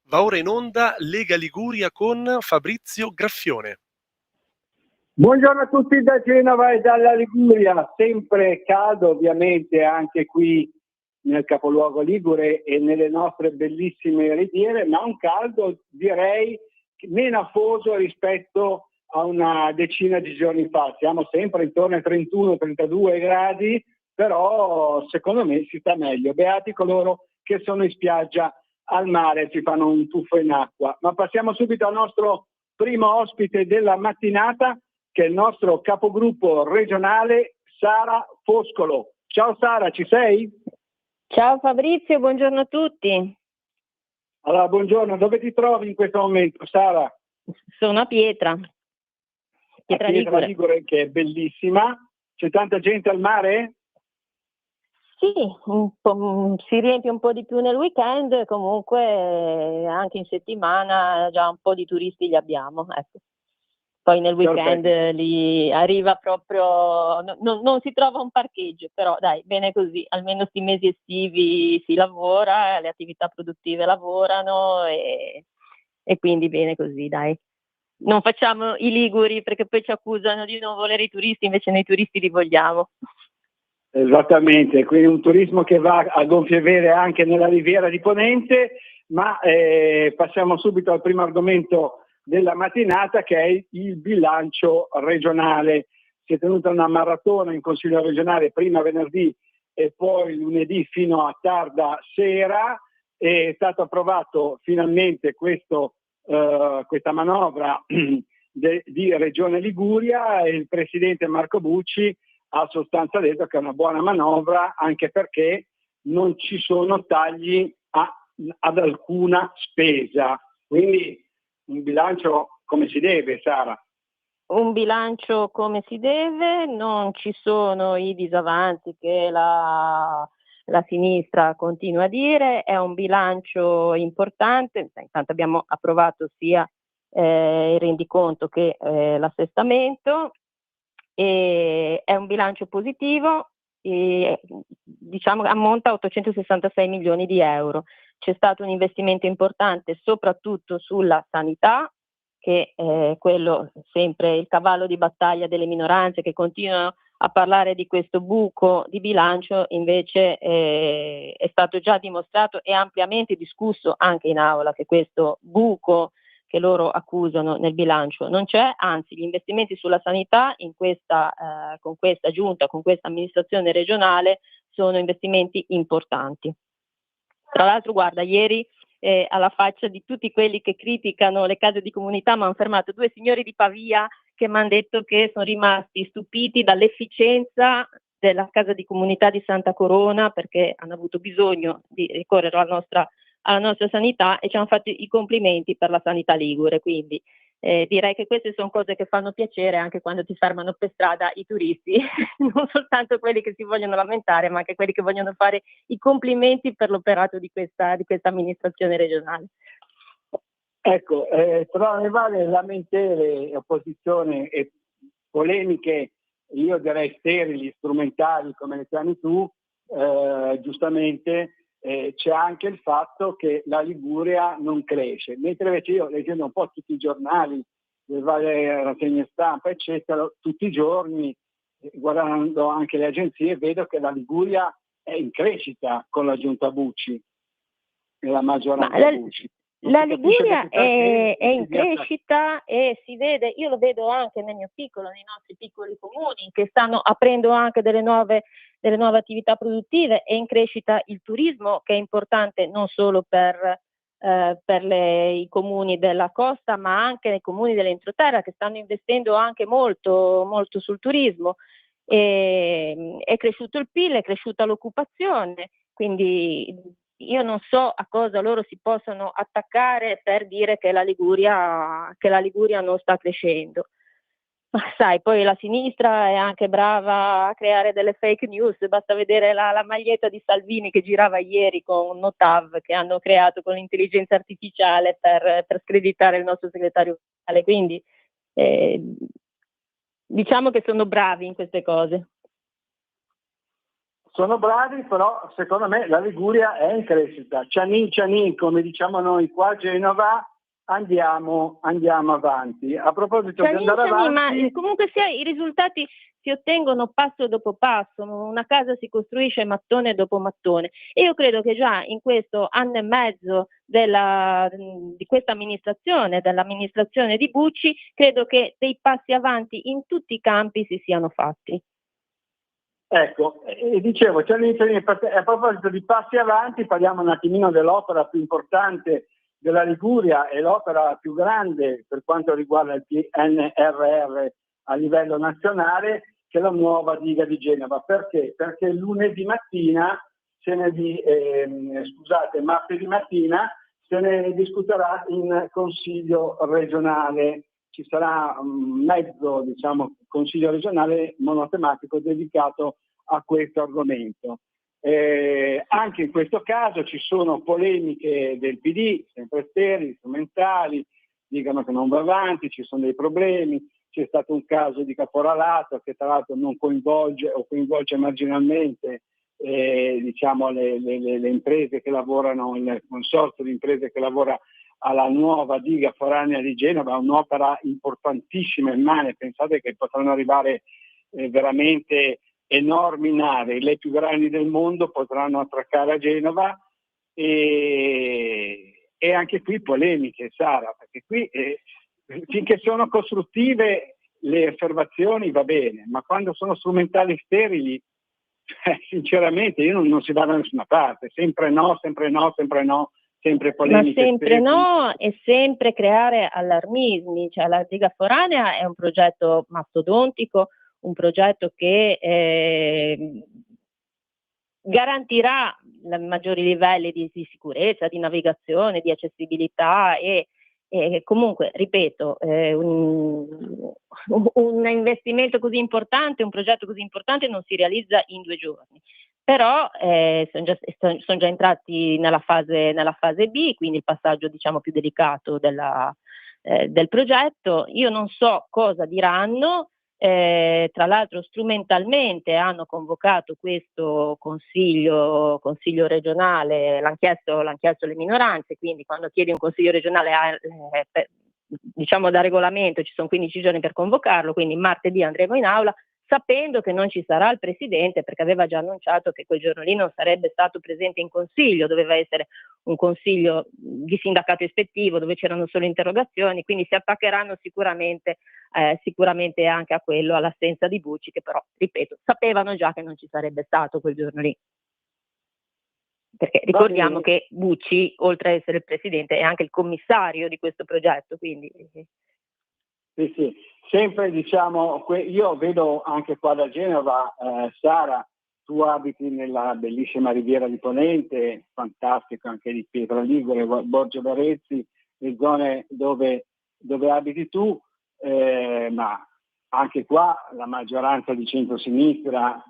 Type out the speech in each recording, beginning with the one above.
Va ora in onda Lega Liguria con Fabrizio Graffione. Buongiorno a tutti da Genova e dalla Liguria, sempre caldo ovviamente anche qui nel capoluogo ligure e nelle nostre bellissime riviere, ma un caldo direi meno afoso rispetto a una decina di giorni fa. Siamo sempre intorno ai 31-32 gradi, però secondo me si sta meglio. Beati coloro che sono in spiaggia al mare, ci fanno un tuffo in acqua. Ma passiamo subito al nostro primo ospite della mattinata, che è il nostro capogruppo regionale Sara Foscolo. Ciao Sara, ci sei? Ciao Fabrizio, buongiorno a tutti. Allora, buongiorno, dove ti trovi in questo momento, Sara? Sono a Pietra Pietra Ligure, che è bellissima. C'è tanta gente al mare? Sì, si riempie un po' di più nel weekend, comunque anche in settimana già un po' di turisti li abbiamo, ecco. Poi nel weekend lì arriva proprio, non si trova un parcheggio, però dai, bene così, almeno sti mesi estivi si lavora, le attività produttive lavorano e quindi bene così, dai. Non facciamo i liguri perché poi ci accusano di non volere i turisti, invece noi turisti li vogliamo. Esattamente, quindi un turismo che va a gonfie vele anche nella Riviera di Ponente, ma passiamo subito al primo argomento della mattinata, che è il bilancio regionale. Si è tenuta una maratona in Consiglio regionale prima venerdì e poi lunedì fino a tarda sera. È stato approvato finalmente questa manovra di Regione Liguria e il presidente Marco Bucci ha sostanza detto che è una buona manovra, anche perché non ci sono tagli ad alcuna spesa. Quindi un bilancio come si deve, Sara. Un bilancio come si deve, non ci sono i disavanzi che la sinistra continua a dire, è un bilancio importante. Intanto abbiamo approvato sia il rendiconto che l'assestamento, e è un bilancio positivo, e, diciamo ammonta a 866 milioni di euro. C'è stato un investimento importante soprattutto sulla sanità, che è quello sempre il cavallo di battaglia delle minoranze che continuano a parlare di questo buco di bilancio. Invece è stato già dimostrato e ampiamente discusso anche in aula che questo buco che loro accusano nel bilancio non c'è, anzi gli investimenti sulla sanità con questa giunta, con questa amministrazione regionale sono investimenti importanti. Tra l'altro guarda, ieri alla faccia di tutti quelli che criticano le case di comunità mi hanno fermato due signori di Pavia che mi hanno detto che sono rimasti stupiti dall'efficienza della casa di comunità di Santa Corona, perché hanno avuto bisogno di ricorrere alla nostra sanità e ci hanno fatto i complimenti per la sanità ligure. Quindi direi che queste sono cose che fanno piacere anche quando ti fermano per strada i turisti, non soltanto quelli che si vogliono lamentare, ma anche quelli che vogliono fare i complimenti per l'operato di questa amministrazione regionale. Ecco, tra le varie lamentele, opposizione e polemiche, io direi sterili, strumentali, come le chiami tu, giustamente, c'è anche il fatto che la Liguria non cresce, mentre invece io, leggendo un po' tutti i giornali, le varie rassegne stampa, eccetera, tutti i giorni, guardando anche le agenzie, vedo che la Liguria è in crescita con la giunta Bucci e la maggioranza Bucci. La Liguria è in crescita e si vede, io lo vedo anche nel mio piccolo, nei nostri piccoli comuni che stanno aprendo anche delle nuove attività produttive. È in crescita il turismo, che è importante non solo per i comuni della costa, ma anche nei comuni dell'entroterra, che stanno investendo anche molto, molto sul turismo. È cresciuto il PIL, è cresciuta l'occupazione, quindi io non so a cosa loro si possano attaccare per dire che la Liguria non sta crescendo. Ma sai, poi la sinistra è anche brava a creare delle fake news, basta vedere la maglietta di Salvini che girava ieri con Notav, che hanno creato con l'intelligenza artificiale per screditare il nostro segretario generale. Quindi diciamo che sono bravi in queste cose. sono bravi, però secondo me la Liguria è in crescita. Cianin, come diciamo noi qua a Genova, andiamo avanti. A proposito di andare avanti... Ma comunque sia i risultati si ottengono passo dopo passo, una casa si costruisce mattone dopo mattone, e io credo che già in questo anno e mezzo di questa amministrazione, dell'amministrazione di Bucci, credo che dei passi avanti in tutti i campi si siano fatti. Ecco, dicevo, a proposito di passi avanti, parliamo un attimino dell'opera più importante della Liguria e l'opera più grande per quanto riguarda il PNRR a livello nazionale, che è la nuova diga di Genova. Perché? Perché lunedì mattina, martedì mattina se ne discuterà in Consiglio regionale. Ci sarà un mezzo, Consiglio regionale monotematico dedicato a questo argomento. Anche in questo caso ci sono polemiche del PD, sempre sterili, strumentali, dicono che non va avanti, ci sono dei problemi, c'è stato un caso di caporalato che tra l'altro non coinvolge o coinvolge marginalmente le imprese che lavorano, il consorzio di imprese che lavora alla nuova diga foranea di Genova, un'opera importantissima in mano. Pensate che potranno arrivare veramente enormi navi, le più grandi del mondo, potranno attraccare a Genova, e anche qui polemiche, Sara, perché qui finché sono costruttive le osservazioni va bene, ma quando sono strumentali sterili, sinceramente io non si va da nessuna parte, sempre no, sempre polemiche. Ma sempre no, e sempre creare allarmismi. Cioè, la diga foranea è un progetto mastodontico, un progetto che garantirà maggiori livelli di sicurezza, di navigazione, di accessibilità e comunque, ripeto, un investimento così importante, un progetto così importante non si realizza in 2 giorni. Però sono già entrati nella fase B, quindi il passaggio più delicato del progetto. Io non so cosa diranno, tra l'altro strumentalmente hanno convocato questo consiglio regionale, l'hanno chiesto le minoranze, quindi quando chiedi un consiglio regionale da regolamento ci sono 15 giorni per convocarlo, quindi martedì andremo in aula, sapendo che non ci sarà il presidente, perché aveva già annunciato che quel giorno lì non sarebbe stato presente in consiglio, doveva essere un consiglio di sindacato ispettivo dove c'erano solo interrogazioni, quindi si attaccheranno sicuramente anche a quello, all'assenza di Bucci, che però, ripeto, sapevano già che non ci sarebbe stato quel giorno lì. Perché ricordiamo che Bucci, oltre ad essere il presidente, è anche il commissario di questo progetto, quindi... Sì. Sempre io vedo anche qua da Genova, Sara, tu abiti nella bellissima riviera di Ponente, fantastico anche di Pietraligure, Borgo Barezzi, le zone dove abiti tu, ma anche qua la maggioranza di centrosinistra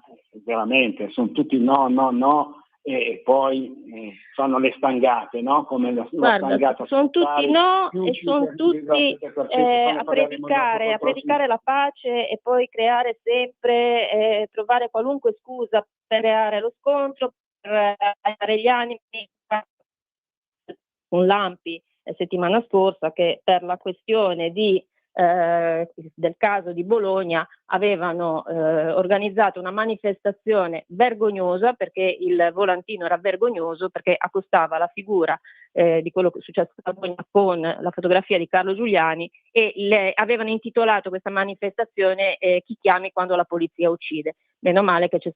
veramente sono tutti no, e poi sono le stangate, no? Come la stangata. Sono tutti no e sono tutti a predicare la pace e poi creare sempre, trovare qualunque scusa per creare lo scontro, per dare gli animi. Un Lampi settimana scorsa che per la questione del caso di Bologna avevano organizzato una manifestazione vergognosa, perché il volantino era vergognoso perché accostava la figura di quello che è successo a Bologna con la fotografia di Carlo Giuliani, e avevano intitolato questa manifestazione Chi chiami quando la polizia uccide. Meno male che ci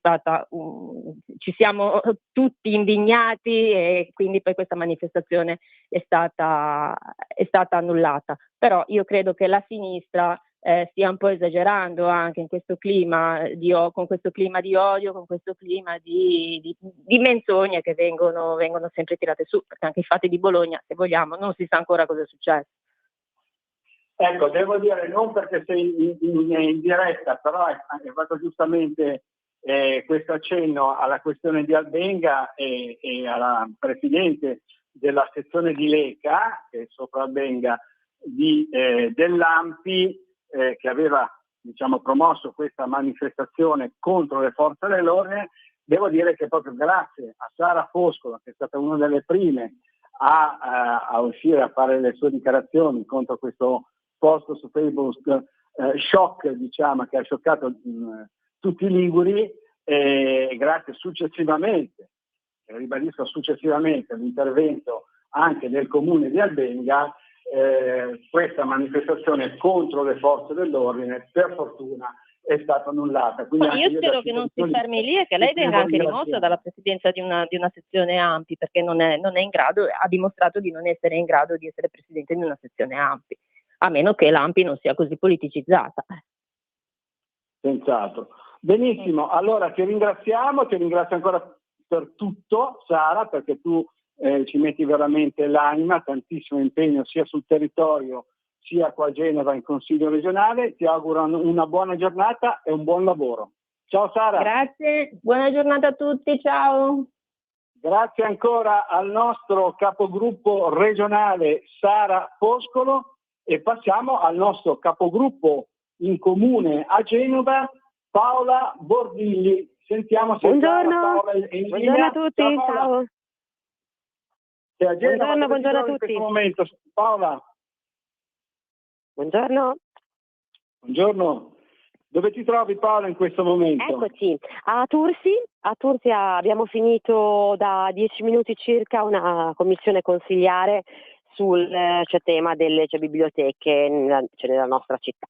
siamo tutti indignati e quindi poi questa manifestazione è stata annullata. Però io credo che la sinistra stia un po' esagerando anche in questo clima con questo clima di odio, con questo clima di menzogne che vengono sempre tirate su, perché anche i fatti di Bologna, se vogliamo, non si sa ancora cosa è successo. Ecco, devo dire, non perché sei in diretta, però hai fatto giustamente questo accenno alla questione di Albenga e alla presidente della sezione di Leca, che è sopra Albenga, dell'Ampi, che aveva promosso questa manifestazione contro le forze dell'ordine. devo dire che proprio grazie a Sara Foscolo, che è stata una delle prime a uscire a fare le sue dichiarazioni contro questo post su Facebook, shock, diciamo, che ha scioccato tutti i liguri, e grazie successivamente, ribadisco successivamente, all'intervento anche del comune di Albenga, questa manifestazione contro le forze dell'ordine per fortuna è stata annullata. Ma io spero che non si fermi lì e che lei venga anche rimossa dalla presidenza di una sezione ANPI, perché non è in grado, ha dimostrato di non essere in grado di essere presidente di una sezione ANPI, a meno che l'ANPI non sia così politicizzata. Senz'altro. Benissimo, allora ti ringrazio ancora per tutto, Sara, perché tu ci metti veramente l'anima, tantissimo impegno sia sul territorio sia qua a Genova in Consiglio regionale. Ti auguro una buona giornata e un buon lavoro. Ciao Sara. Grazie, buona giornata a tutti, ciao. Grazie ancora al nostro capogruppo regionale Sara Foscolo, e passiamo al nostro capogruppo in comune a Genova, Paola Bordilli. Sentiamo se Buongiorno. Paola è in linea. Buongiorno a tutti, ciao. A Genova, buongiorno a in tutti. questo momento, Paola. Buongiorno. Buongiorno. Dove ti trovi, Paola, in questo momento? Eccoci, a Tursi. A Tursi abbiamo finito da 10 minuti circa una commissione consigliare sul tema delle biblioteche nella nostra città.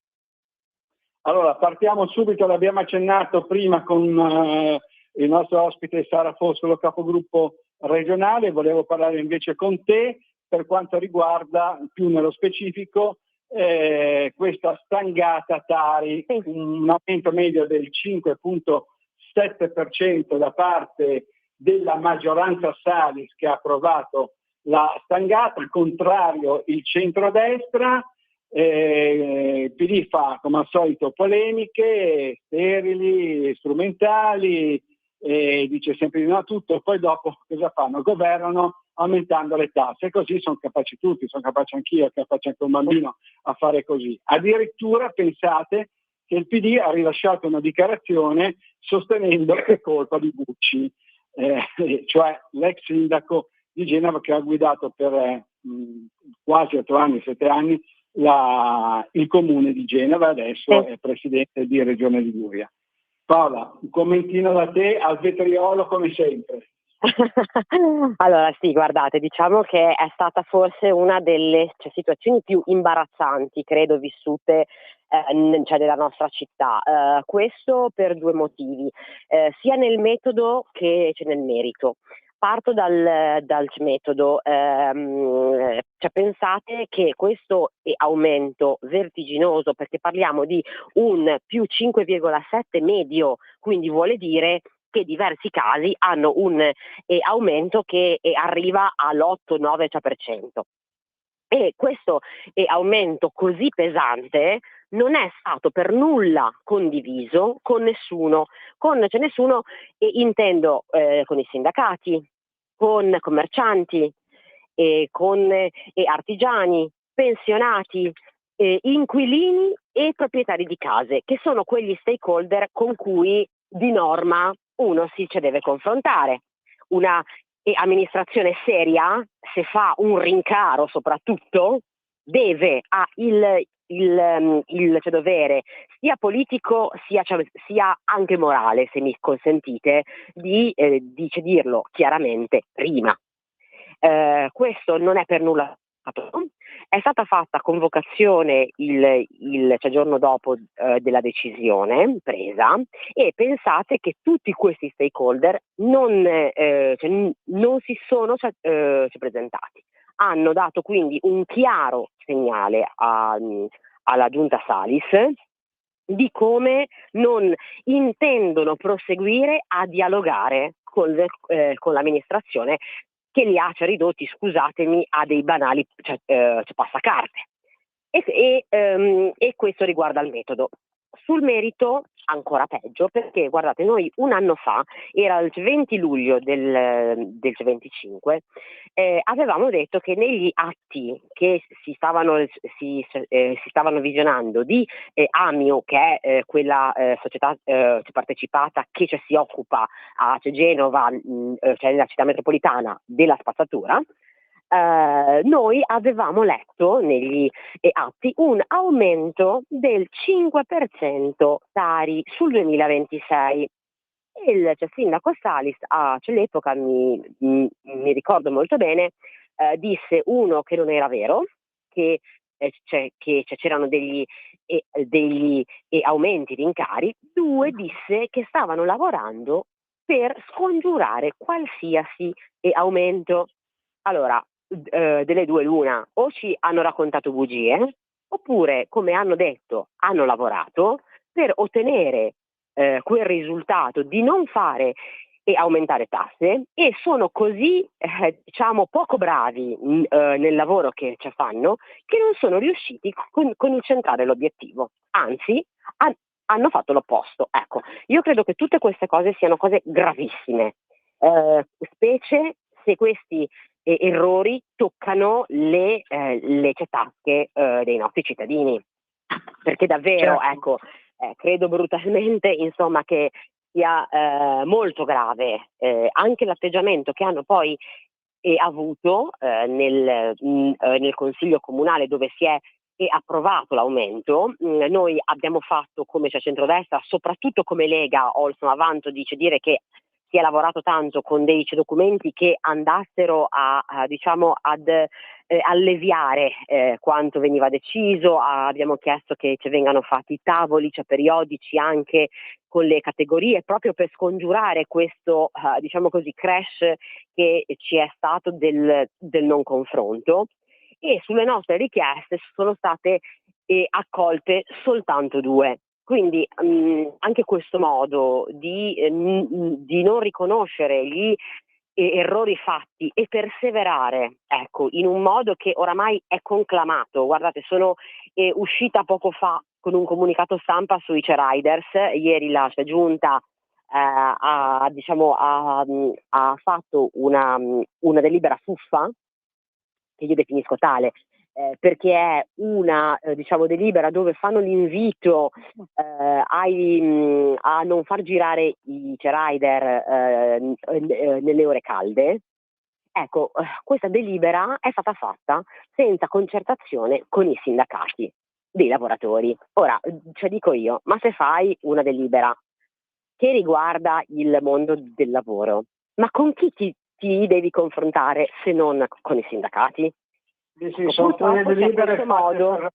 Allora, partiamo subito, l'abbiamo accennato prima con il nostro ospite Sara Foscolo, capogruppo regionale. Volevo parlare invece con te per quanto riguarda più nello specifico questa stangata Tari, un aumento medio del 5,7% da parte della maggioranza Salis che ha approvato la stangata, al contrario il centrodestra. Il PD fa come al solito polemiche sterili, strumentali, dice sempre di no a tutto, poi dopo cosa fanno? Governano aumentando le tasse, e così sono capaci tutti, sono capace anch'io, è capace anche un bambino a fare così. Addirittura pensate che il PD ha rilasciato una dichiarazione sostenendo che è colpa di Bucci, cioè l'ex sindaco di Genova che ha guidato per quasi 8 anni, 7 anni il comune di Genova, adesso è presidente di Regione Liguria. Paola, un commentino da te al vetriolo come sempre. Allora sì, guardate, diciamo che è stata forse una delle situazioni più imbarazzanti, credo, vissute nella nostra città. Questo per 2 motivi, sia nel metodo che nel merito. Parto dal metodo, pensate che questo aumento vertiginoso, perché parliamo di un più 5,7 medio, quindi vuole dire che diversi casi hanno un aumento che arriva all'8-9%. E questo aumento così pesante non è stato per nulla condiviso con nessuno, nessuno intendo con i sindacati, con commercianti, con artigiani, pensionati, inquilini e proprietari di case, che sono quegli stakeholder con cui di norma uno si deve confrontare. Una amministrazione seria, se fa un rincaro soprattutto, deve il dovere sia politico sia anche morale, se mi consentite, di dirlo chiaramente prima. Questo non è per nulla stato. È stata fatta convocazione il giorno dopo della decisione presa, e pensate che tutti questi stakeholder non si sono presentati. Hanno dato quindi un chiaro segnale alla giunta Salis di come non intendono proseguire a dialogare con l'amministrazione, che li ha ridotti, scusatemi, a dei banali passacarte. E questo riguarda il metodo. sul merito ancora peggio, perché guardate, noi un anno fa, era il 20 luglio del 25, avevamo detto che negli atti che si stavano visionando di Amio, che è quella società partecipata che si occupa a Genova, cioè nella città metropolitana, della spazzatura, noi avevamo letto negli atti un aumento del 5% Tari sul 2026. Il sindaco Salis all'epoca, mi ricordo molto bene, disse uno che non era vero, che c'erano degli aumenti di incari, due disse che stavano lavorando per scongiurare qualsiasi aumento. Allora, delle due l'una, o ci hanno raccontato bugie, oppure, come hanno detto, hanno lavorato per ottenere quel risultato di non fare e aumentare tasse, e sono così poco bravi nel lavoro che fanno, che non sono riusciti a concentrare l'obiettivo, anzi hanno fatto l'opposto. Ecco, io credo che tutte queste cose siano cose gravissime, specie se questi errori toccano le tasche dei nostri cittadini, perché davvero, Certo. ecco, credo brutalmente, insomma, che sia molto grave anche l'atteggiamento che hanno poi avuto nel Consiglio Comunale, dove si è approvato l'aumento. Noi abbiamo fatto, come centrodestra, soprattutto come Lega, sono avanto dire che si è lavorato tanto con dei documenti che andassero ad alleviare quanto veniva deciso. Abbiamo chiesto che ci vengano fatti tavoli periodici anche con le categorie, proprio per scongiurare questo crash che ci è stato del non confronto, e sulle nostre richieste sono state accolte soltanto 2. Quindi anche questo modo di non riconoscere gli errori fatti e perseverare, ecco, in un modo che oramai è conclamato. Guardate, sono uscita poco fa con un comunicato stampa sui Ice Riders. Ieri la Giunta ha fatto una delibera fuffa, che io definisco tale, perché è una delibera dove fanno l'invito a non far girare i rider nelle ore calde. Ecco, questa delibera è stata fatta senza concertazione con i sindacati dei lavoratori. Ora, dico io, ma se fai una delibera che riguarda il mondo del lavoro, ma con chi ti devi confrontare se non con i sindacati? Sì, sono quelle delibere fatte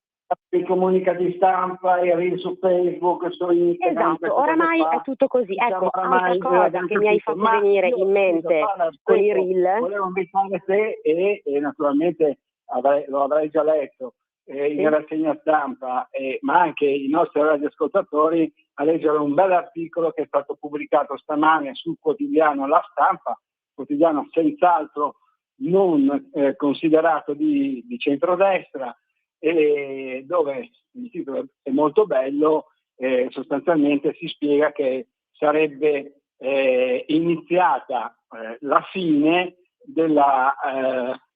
per i comunicati stampa, i reel su Facebook, su Instagram. Esatto, oramai è tutto così. Ecco, altra cosa che mi hai fatto venire in mente con i reel. Volevo invitare te e naturalmente lo avrai già letto in rassegna stampa, ma anche i nostri radioascoltatori, a leggere un bel articolo che è stato pubblicato stamane sul quotidiano La Stampa, quotidiano senz'altro non considerato di centrodestra, dove il titolo è molto bello. Sostanzialmente si spiega che sarebbe iniziata la fine della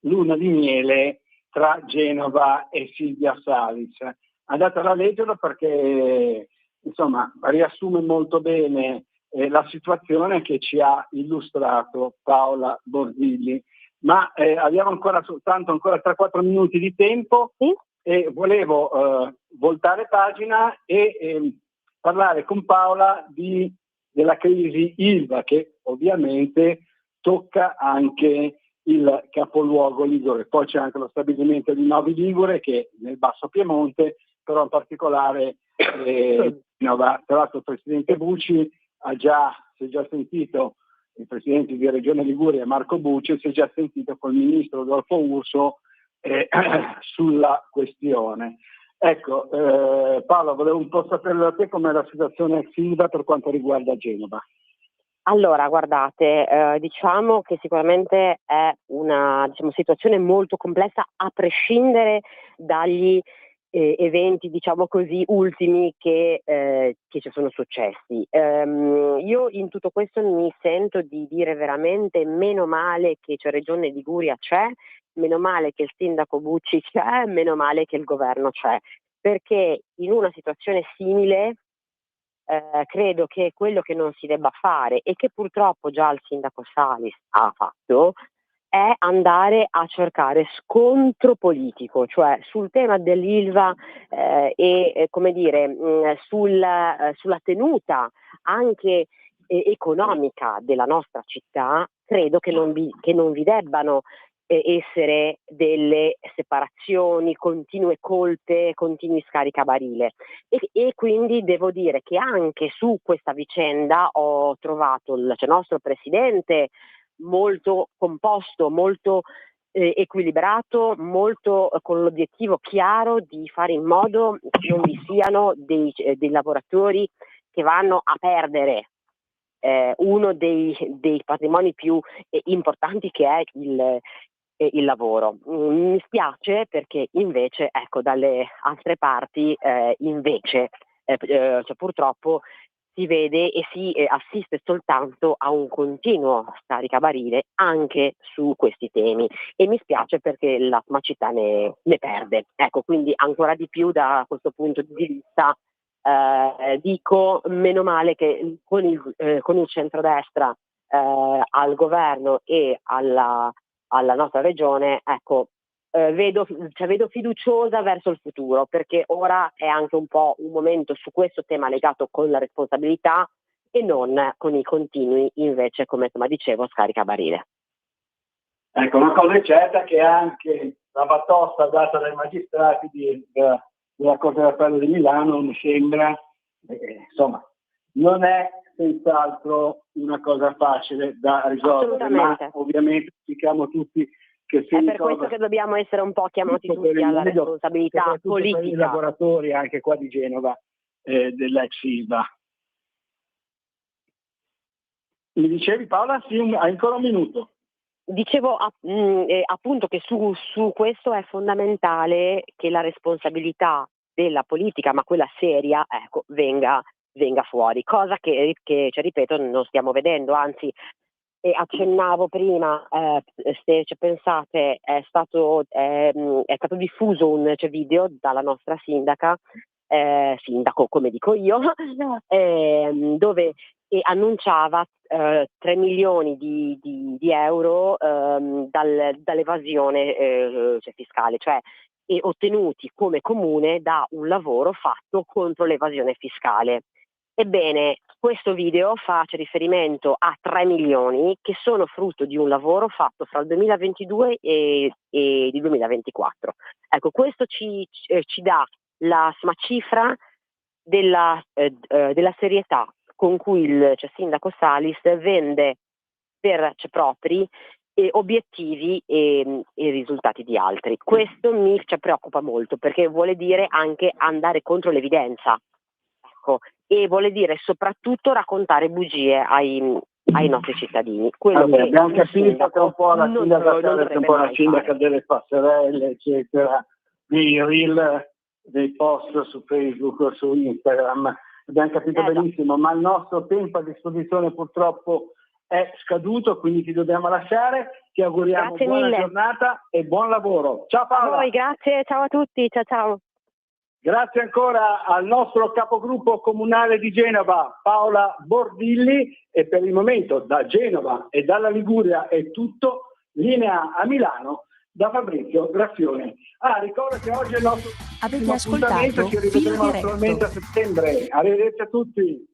luna di miele tra Genova e Silvia Salis. Andate a leggerlo perché insomma riassume molto bene la situazione che ci ha illustrato Paola Borzilli. Ma abbiamo ancora 3-4 minuti di tempo, e volevo voltare pagina e parlare con Paola della crisi Ilva, che ovviamente tocca anche il capoluogo ligure. Poi c'è anche lo stabilimento di Novi Ligure, che è nel Basso Piemonte, però in particolare tra l'altro il Presidente Bucci si è già sentito, il Presidente di Regione Liguria Marco Bucci si è già sentito col Ministro Adolfo Urso sulla questione. Ecco, Paola, volevo un po' sapere da te com'è la situazione ex Ilva per quanto riguarda Genova. Allora, guardate, diciamo che sicuramente è una situazione molto complessa, a prescindere dagli eventi, diciamo così, ultimi che ci sono successi. Io in tutto questo mi sento di dire veramente meno male che c'è Regione Liguria c'è, meno male che il sindaco Bucci c'è, meno male che il governo c'è, perché in una situazione simile credo che quello che non si debba fare e che purtroppo già il sindaco Salis ha fatto è andare a cercare scontro politico, cioè sul tema dell'Ilva come dire, sulla tenuta anche economica della nostra città. Credo che non vi debbano essere delle separazioni, continue colpe, continui scaricabarile e quindi devo dire che anche su questa vicenda ho trovato il nostro presidente molto composto, molto equilibrato, molto con l'obiettivo chiaro di fare in modo che non vi siano dei lavoratori che vanno a perdere uno dei patrimoni più importanti che è il lavoro. Mi spiace perché invece, ecco, dalle altre parti invece cioè, purtroppo si vede e si assiste soltanto a un continuo scaricabarile anche su questi temi e mi spiace perché la città ne perde. Ecco, quindi ancora di più da questo punto di vista dico meno male che con il centrodestra al governo e alla nostra regione, ecco, vedo fiduciosa verso il futuro, perché ora è anche un po' un momento su questo tema legato con la responsabilità e non con i continui invece, come dicevo, scaricabarile. Ecco, una cosa è certa che anche la batosta data dai magistrati della Corte d'Appello di Milano mi sembra, insomma, non è senz'altro una cosa facile da risolvere, ma ovviamente diciamo tutti che è per questo che dobbiamo essere un po' chiamati tutti alla responsabilità politica. Per i lavoratori anche qua di Genova dell'ex Ilva. Mi dicevi Paola? Sì, hai ancora un minuto. Dicevo appunto che su questo è fondamentale che la responsabilità della politica, ma quella seria, ecco, venga fuori, cosa che cioè, ripeto, non stiamo vedendo, anzi accennavo prima, se ci pensate è stato diffuso un video dalla nostra sindaco come dico io, dove annunciava 3 milioni di euro dall'evasione cioè fiscale, cioè ottenuti come comune da un lavoro fatto contro l'evasione fiscale. Ebbene, questo video fa riferimento a 3 milioni che sono frutto di un lavoro fatto fra il 2022 e il 2024. Ecco, questo ci dà la cifra della serietà con cui il sindaco Salis vende per propri obiettivi e risultati di altri. Questo mi preoccupa molto perché vuole dire anche andare contro l'evidenza. Ecco, e vuole dire soprattutto raccontare bugie ai nostri cittadini. Abbiamo capito che un po' la sindaca delle passerelle, eccetera, dei reel, dei post su Facebook o su Instagram. Abbiamo capito benissimo, ma il nostro tempo a disposizione purtroppo è scaduto, quindi ti dobbiamo lasciare. Ti auguriamo buona giornata e buon lavoro. Ciao Paola. A voi, grazie, ciao a tutti, ciao. Grazie ancora al nostro capogruppo comunale di Genova, Paola Bordilli, e per il momento da Genova e dalla Liguria è tutto. Linea a Milano da Fabrizio Graffione. Ricordo che oggi è il nostro appuntamento, ci rivedremo naturalmente a settembre. Arrivederci a tutti.